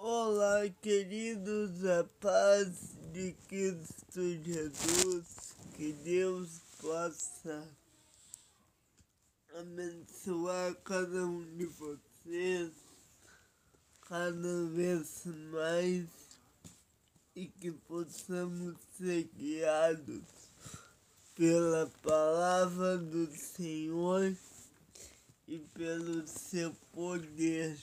Olá, queridos, a paz de Cristo Jesus, que Deus possa abençoar cada um de vocês cada vez mais e que possamos ser guiados pela palavra do Senhor e pelo seu poder.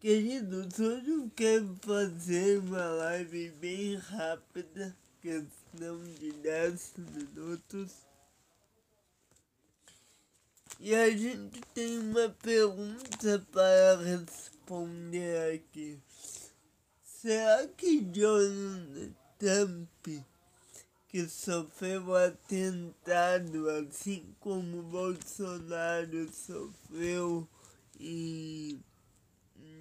Queridos, hoje eu quero fazer uma live bem rápida, questão de 10 minutos. E a gente tem uma pergunta para responder aqui. Será que Donald Trump, que sofreu atentado assim como Bolsonaro sofreu em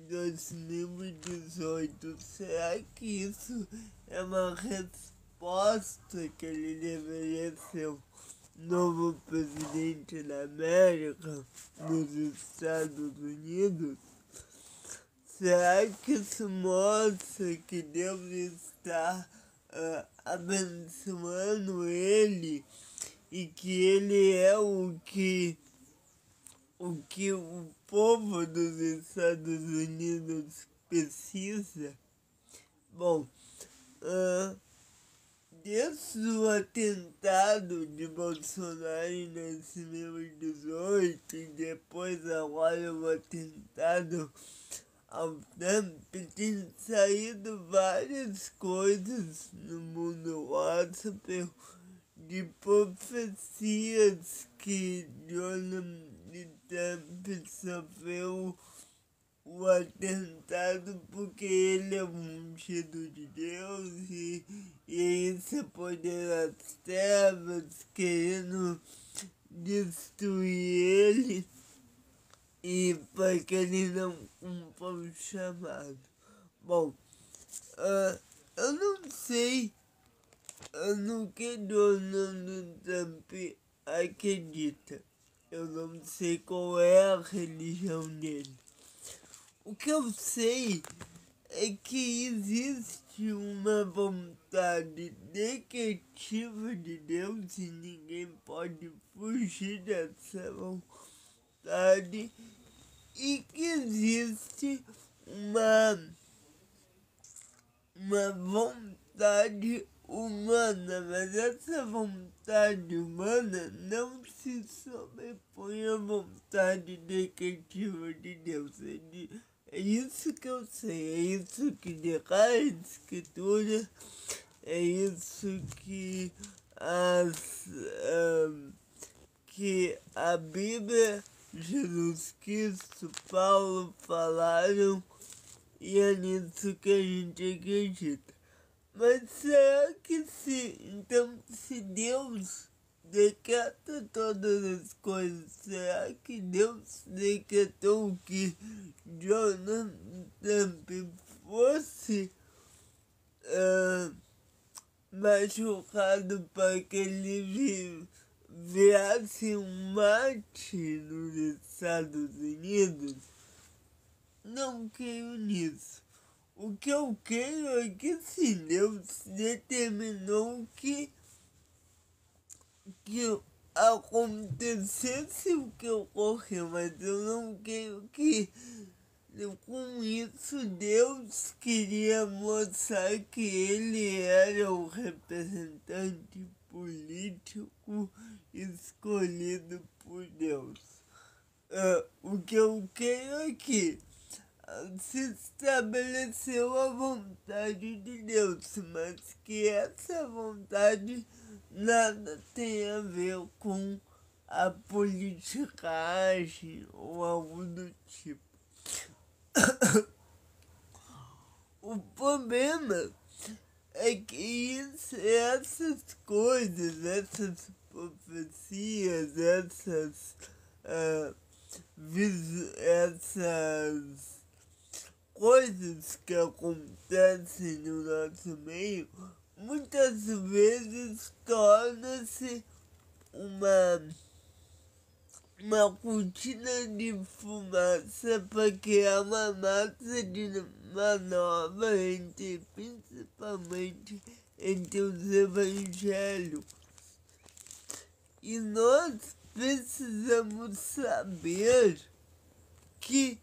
2018, será que isso é uma resposta que ele deveria ser o novo presidente da América, dos Estados Unidos? Será que isso mostra que Deus está abençoando ele e que ele é o que o povo dos Estados Unidos precisa? Bom, desde o atentado de Bolsonaro em 2018 e depois agora o atentado ao Trump, tem saído várias coisas no mundo gospel de profecias que Donald Trump sofreu o atentado porque ele é um ungido de Deus e isso é poder das trevas querendo destruir ele e para que ele não cumpra o chamado. Bom, eu não sei no que Donald Trump acredita. Eu não sei qual é a religião dele. O que eu sei é que existe uma vontade decretiva de Deus e ninguém pode fugir dessa vontade, e que existe uma vontade humana, mas essa vontade humana não se sobrepõe à vontade decretiva de Deus. É isso que eu sei, é isso que declara a Escritura, é isso que que a Bíblia, Jesus Cristo, Paulo falaram, e é nisso que a gente acredita. Mas será que se Deus decreta todas as coisas, será que Deus decretou que Donald Trump fosse machucado para que ele virasse um mártir nos Estados Unidos? Não creio nisso. O que eu creio é que sim, Deus determinou que acontecesse o que ocorreu, mas eu não creio que com isso Deus queria mostrar que ele era o representante político escolhido por Deus. O que eu creio é que se estabeleceu a vontade de Deus, mas que essa vontade nada tem a ver com a politicagem ou algo do tipo. O problema é que essas coisas, essas profecias, essas coisas que acontecem no nosso meio, muitas vezes torna-se uma uma cortina de fumaça para criar uma massa de manobra principalmente entre os evangelhos. E nós precisamos saber que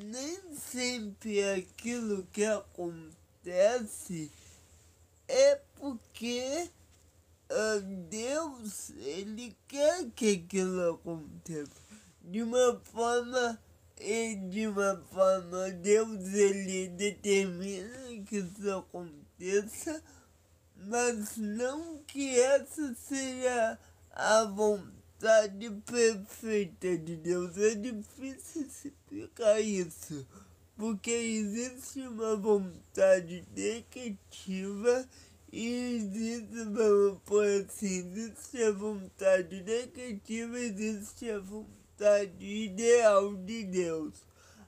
nem sempre aquilo que acontece é porque Deus, ele quer que aquilo aconteça. De uma forma, Deus, ele determina que isso aconteça, mas não que essa seja a vontade perfeita de Deus. É difícil explicar isso, porque existe uma vontade negativa e existe, vamos por assim, existe a vontade negativa, existe a vontade ideal de Deus.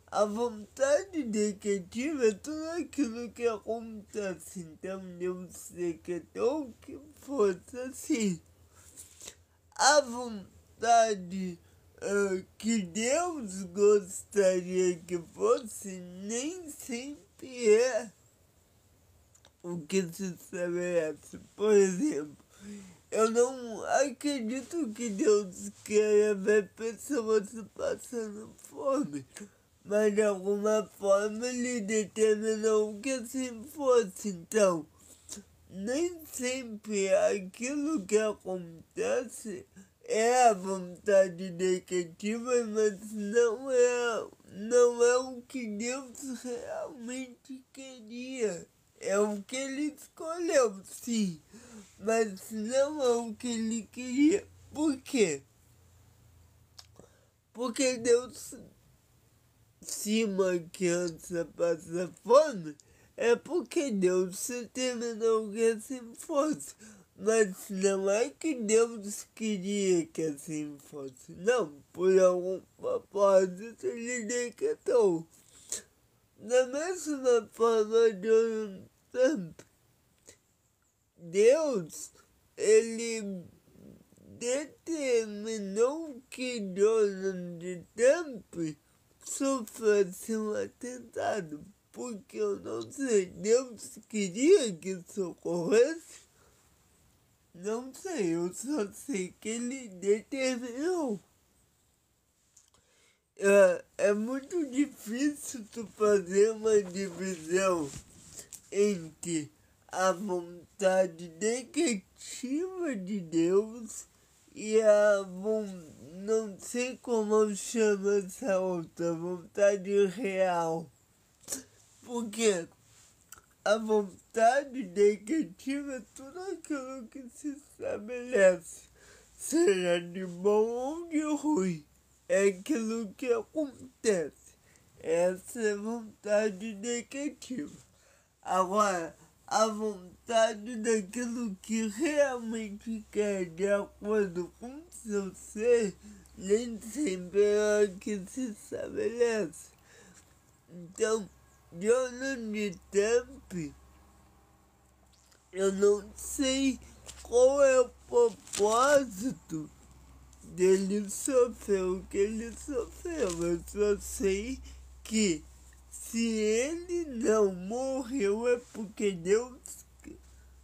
A vontade negativa é tudo aquilo que acontece, então Deus decretou que fosse assim. A vontade que Deus gostaria que fosse nem sempre é o que se estabelece. Por exemplo, eu não acredito que Deus queira ver pessoas passando fome, mas de alguma forma ele determinou que assim fosse. Então, nem sempre aquilo que acontece é a vontade negativa, mas não é o que Deus realmente queria. É o que ele escolheu, sim, mas não é o que ele queria. Por quê? Porque Deus, se uma criança passa fome, é porque Deus determinou que assim fosse. Mas não é que Deus queria que assim fosse. Não, por algum propósito ele decretou. Da mesma forma, de um tempo, Deus, ele determinou que Donald Trump sofresse um atentado, porque eu não sei, Deus queria que isso ocorresse? Não sei, eu só sei que ele determinou. É muito difícil tu fazer uma divisão entre a vontade negativa de Deus e não sei como eu chamo essa outra, vontade real. Porque a vontade negativa é tudo aquilo que se estabelece, seja de bom ou de ruim. É aquilo que acontece. Essa é a vontade negativa. Agora, a vontade daquilo que realmente quer de acordo com seu ser, nem sempre é a que se estabelece. Então, Donald Trump, eu não sei qual é o propósito dele sofrer o que ele sofreu. Eu só sei que se ele não morreu é porque Deus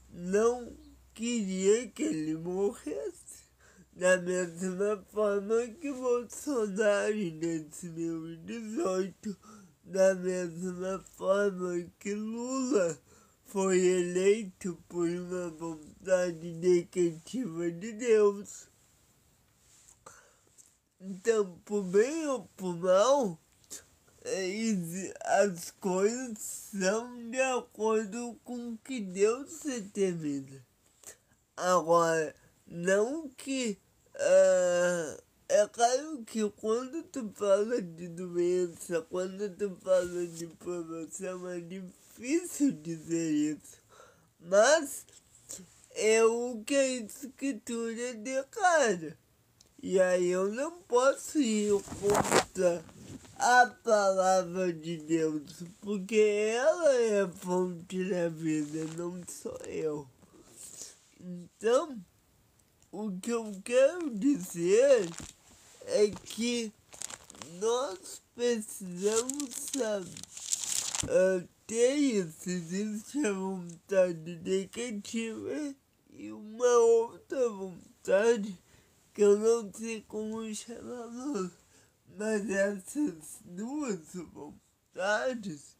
não queria que ele morresse. Da mesma forma que Bolsonaro em 2018, da mesma forma que Lula foi eleito por uma vontade negativa de Deus. Então, por bem ou por mal, as coisas são de acordo com o que Deus determina. Agora, não que... é claro que quando tu fala de doença, quando tu fala de promoção, é difícil dizer isso. Mas é o que a Escritura declara. E aí eu não posso ir contra a palavra de Deus, porque ela é a fonte da vida, não sou eu. Então, o que eu quero dizer é que nós precisamos ter isso. Existe a vontade negativa e uma outra vontade que eu não sei como chamar, mas essas duas vontades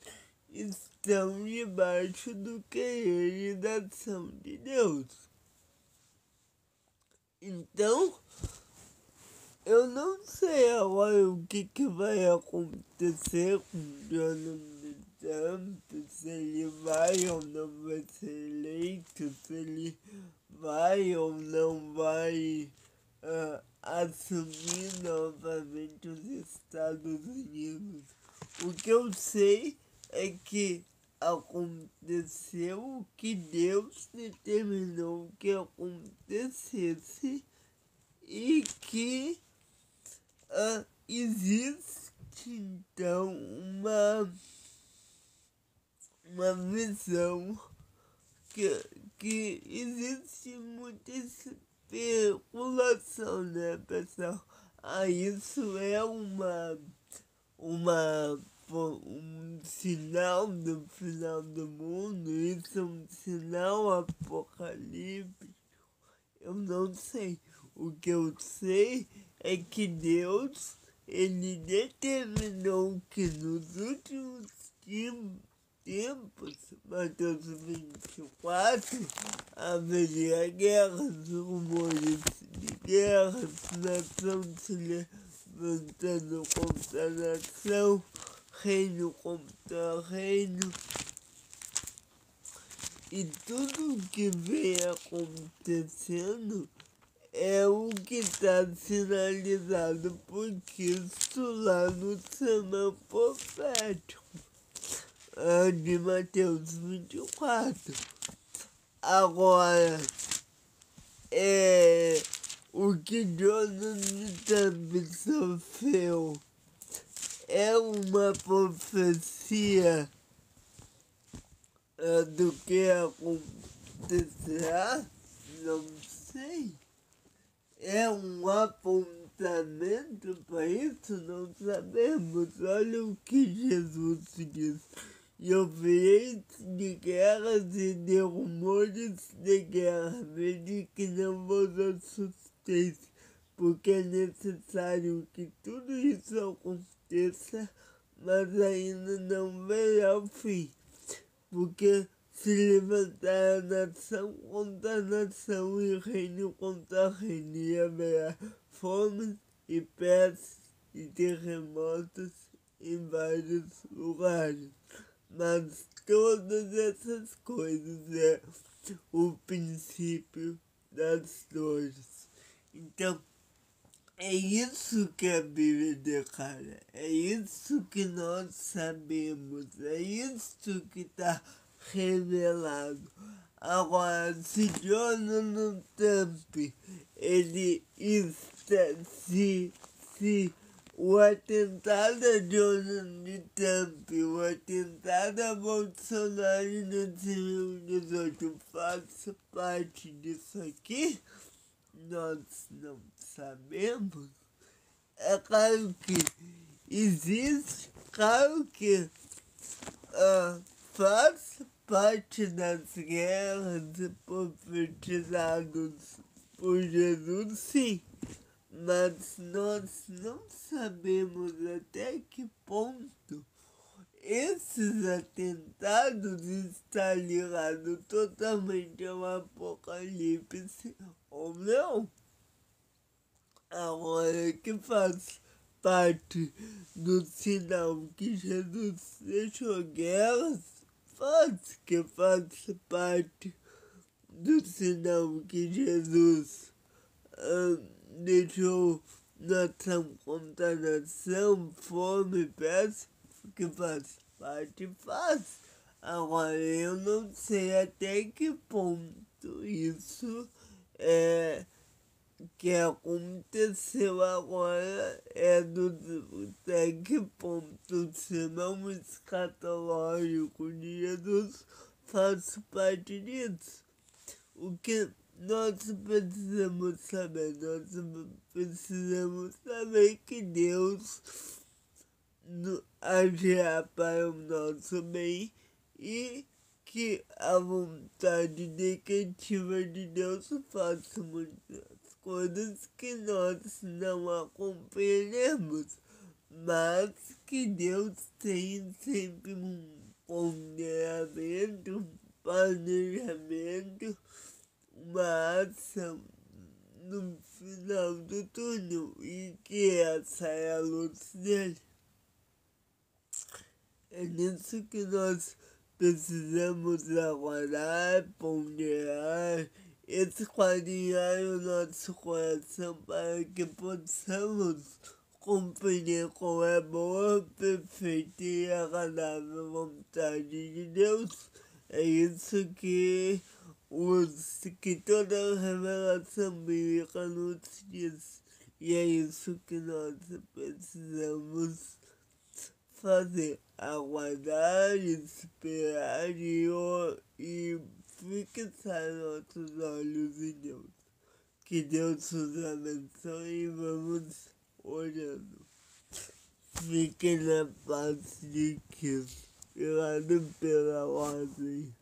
estão debaixo do querer e da ação de Deus. Então, eu não sei agora o que vai acontecer com o Donald Trump, se ele vai ou não vai ser eleito, se ele vai ou não vai assumir novamente os Estados Unidos. O que eu sei é que aconteceu o que Deus determinou que acontecesse e que existe então uma visão que existe muita especulação, né, pessoal? Isso é um sinal do final do mundo, isso é um sinal apocalíptico. Eu não sei. O que eu sei é que Deus, ele determinou que nos últimos tempos, Mateus 24, haveria guerras, rumores de guerras, nação se levantando contra nação, reino contra reino. E tudo que vem acontecendo é o que está sinalizado por Cristo lá no sermão profético de Mateus 24. Agora, o que Donald Trump sofreu é uma profecia do que acontecerá? Não sei. É um apontamento para isso? Não sabemos. Olha o que Jesus diz. E ouvireis de guerras e de rumores de guerra, vede que não vos assusteis, porque é necessário que tudo isso aconteça, mas ainda não verá o fim, porque se levantará nação contra nação e reino contra reino, e haverá fome e pestes e terremotos em vários lugares. Mas todas essas coisas é o princípio das dores. Então, é isso que a Bíblia declara, é isso que nós sabemos, é isso que está revelado. Agora, se Donald Trump, ele está, se o atentado a Donald Trump, o atentado a Bolsonaro em 2018 faz parte disso aqui, nós não sabemos. É claro que existe, claro que faz parte das guerras profetizadas por Jesus, sim. Mas nós não sabemos até que ponto esses atentados estão ligados totalmente ao apocalipse ou não. Agora que faz parte do sinal que Jesus deixou guerras, que faz parte do sinal que Jesus deixou nação contra nação, fome, peste, que faz parte, faz. Agora, eu não sei até que ponto isso que aconteceu agora até que ponto o sermão escatológico de Jesus faz parte disso. O que nós precisamos saber que Deus agirá para o nosso bem e que a vontade definitiva de Deus faça muitas coisas que nós não a compreendemos, mas que Deus tem sempre um ponderamento, um planejamento, uma ação no final do túnel e que essa é a luz dele. É nisso que nós precisamos aguardar, ponderar, esquadrinhar o nosso coração para que possamos compreender qual é a boa, perfeita e agradável vontade de Deus. É isso que toda a revelação bíblica nos diz. E é isso que nós precisamos fazer, aguardar, esperar e fixar nossos olhos em Deus. Que Deus nos abençoe e vamos orando. Fiquem na paz de Cristo. Obrigado pela ordem.